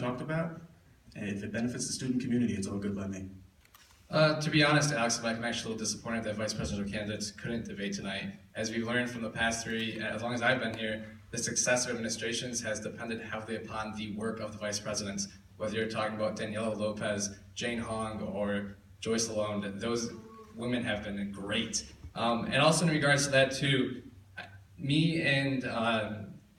talked about. And if it benefits the student community, it's all good by me. To be honest, Alex, I'm actually a little disappointed that vice presidential candidates couldn't debate tonight. As we've learned from the past three, as long as I've been here, the success of administrations has depended heavily upon the work of the vice presidents. Whether you're talking about Daniela Lopez, Jane Hong, or Joyce Lalonde, those women have been great. And also in regards to that too, me and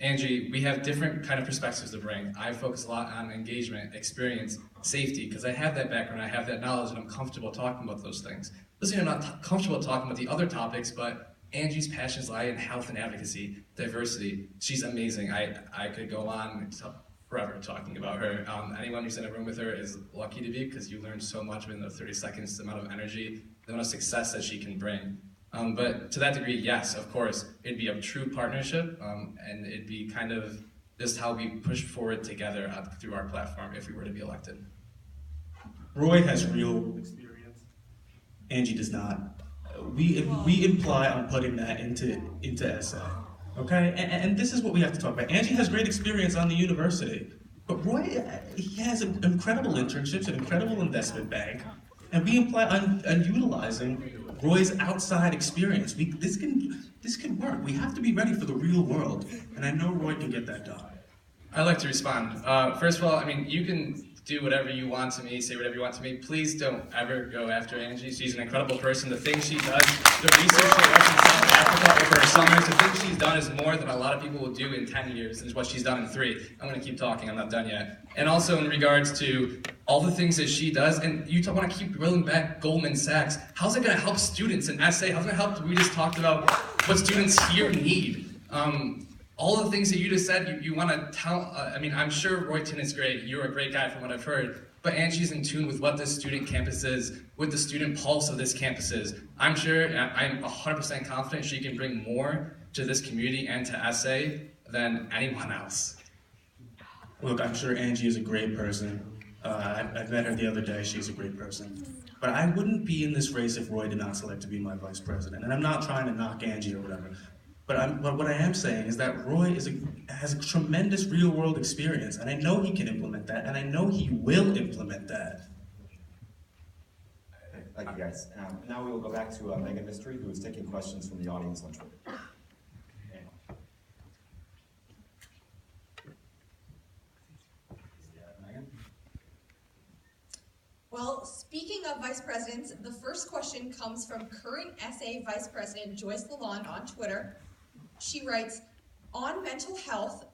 Angie, we have different kind of perspectives to bring. I focus a lot on engagement, experience, safety, because I have that background, I have that knowledge, and I'm comfortable talking about those things. Listen, I'm not comfortable talking about the other topics, but Angie's passions lie in health and advocacy, diversity. She's amazing. I could go on forever talking about her. Anyone who's in a room with her is lucky to be, because you learn so much within the 30 seconds, the amount of energy, the amount of success that she can bring. But to that degree, yes, of course, it'd be a true partnership, and it'd be kind of just how we push forward together through our platform if we were to be elected. Roy has real experience. Angie does not. We imply on putting that into SA, okay? And this is what we have to talk about. Angie has great experience on the university, but Roy, he has incredible internships, an incredible investment bank, and we imply on utilizing Roy's outside experience. This can work. We have to be ready for the real world, and I know Roy can get that done. I'd like to respond. First of all, I mean, you can do whatever you want to me, say whatever you want to me. Please don't ever go after Angie. She's an incredible person. The things she does, the research she does in South Africa over her summers, the things she's done is more than a lot of people will do in 10 years, is what she's done in 3. I'm going to keep talking. I'm not done yet. And also in regards to all the things that she does, and you want to keep rolling back Goldman Sachs. How's it going to help students in SA? How's it going to help? We just talked about what students here need. All the things that you just said, you want to tell, I mean, I'm sure Royton is great. You're a great guy from what I've heard. But Angie's in tune with what this student campus is, with the student pulse of this campus is. I'm sure, I'm 100% confident she can bring more to this community and to SA than anyone else. Look, I'm sure Angie is a great person. I met her the other day. She's a great person. But I wouldn't be in this race if Roy did not select to be my vice president. And I'm not trying to knock Angie or whatever. But what I am saying is that Roy has a tremendous real-world experience, and I know he can implement that, and I know he will implement that. Thank you, guys. Now we will go back to Megan Mystery, who is taking questions from the audience on Twitter. Well, speaking of vice presidents, the first question comes from current SA Vice President Joyce Lalonde on Twitter. She writes, on mental health,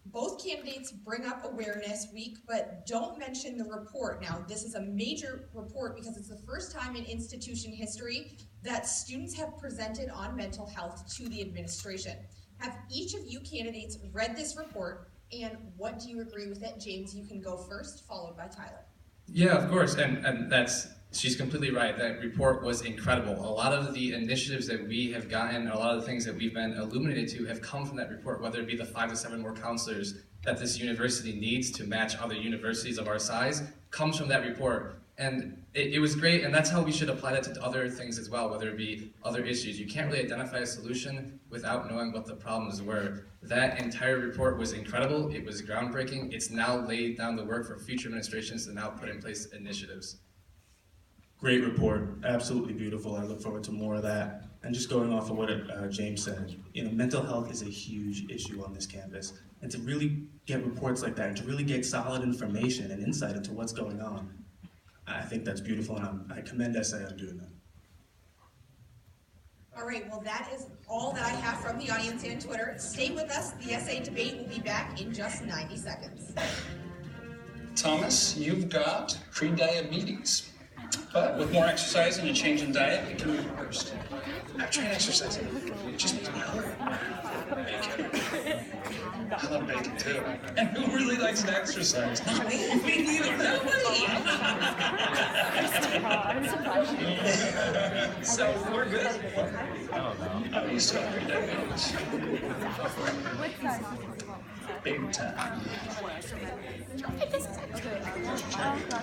both candidates bring up Awareness Week, but don't mention the report. Now, this is a major report because it's the first time in institution history that students have presented on mental health to the administration. Have each of you candidates read this report, and what do you agree with it? James, you can go first, followed by Tyler. Yeah, of course, and she's completely right. That report was incredible. A lot of the initiatives that we have gotten, a lot of the things that we've been illuminated to have come from that report, whether it be the 5 to 7 more counselors that this university needs to match other universities of our size, comes from that report. And it was great, and that's how we should apply that to other things as well, whether it be other issues. You can't really identify a solution without knowing what the problems were. That entire report was incredible. It was groundbreaking. It's now laid down the work for future administrations to now put in place initiatives. Great report, absolutely beautiful. I look forward to more of that. And just going off of what James said, mental health is a huge issue on this campus. And to really get reports like that, and to really get solid information and insight into what's going on, I think that's beautiful, and I commend SA on doing that. All right, well, that is all that I have from the audience and Twitter. Stay with us. The SA debate will be back in just 90 seconds. Thomas, you've got pre-diabetes. But with more exercise and a change in diet, it can be reversed. I've tried exercising. It just makes me hungry. Bacon. I love bacon too. And who really likes to exercise? Not me. Me neither. Nobody. So we're good. Oh, you still have pre-diabetes. Big time.